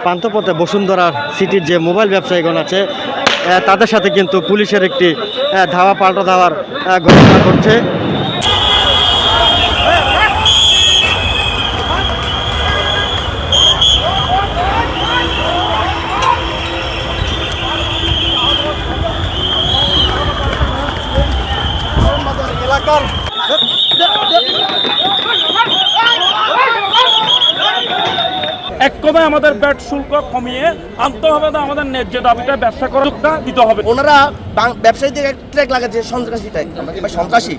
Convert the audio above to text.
পান্থপথে বসুন্ধরা সিটির যে মোবাইল ব্যবসায়ীগণ আছে তাদের সাথে কিন্তু পুলিশের একটি ধাওয়া পাল্টা ধাওয়ার ঘটনা ঘটছে। এক কথায় আমাদের ব্যাট শুল্ক কমিয়ে আনতে হবে, আমাদের ন্যায্য দাবিটা ব্যবসা করার দিতে হবে। ওনারা ব্যবসায়ীদের ট্র্যাক লাগাচ্ছে সন্ত্রাসী ট্র্যাক, আমরা সন্ত্রাসী।